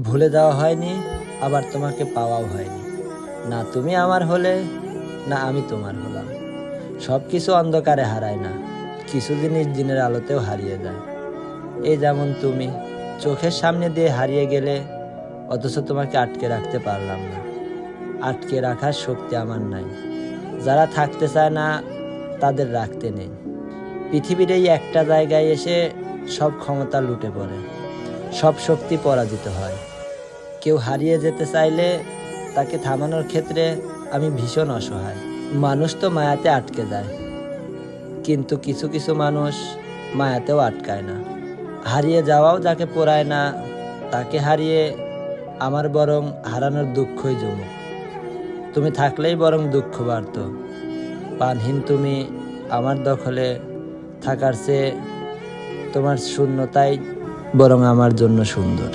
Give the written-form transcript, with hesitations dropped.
ভুলে যাওয়া হয়নি, আবার তোমাকে পাওয়াও হয়নি। না তুমি আমার হলে, না আমি তোমার হলাম। সব কিছু অন্ধকারে হারায় না, কিছু জিনিস দিনের আলোতেও হারিয়ে যায়। এই যেমন তুমি চোখের সামনে দিয়ে হারিয়ে গেলে, অথচ তোমাকে আটকে রাখতে পারলাম না। আটকে রাখার শক্তি আমার নাই। যারা থাকতে চায় না তাদের রাখতে নেই। পৃথিবীর এই একটা জায়গায় এসে সব ক্ষমতা লুটে পড়ে, সব শক্তি পরাজিত হয়। কেউ হারিয়ে যেতে চাইলে তাকে থামানোর ক্ষেত্রে আমি ভীষণ অসহায়। মানুষ তো মায়াতে আটকে যায়, কিন্তু কিছু কিছু মানুষ মায়াতেও আটকায় না। হারিয়ে যাওয়াও যাকে পোড়ায় না, তাকে হারিয়ে আমার বরং হারানোর দুঃখই জমুক। তুমি থাকলেই বরং দুঃখ বাড়ত। পানহীন তুমি আমার দখলে থাকার চেয়ে তোমার শূন্যতাই বরং আমার জন্য সুন্দর।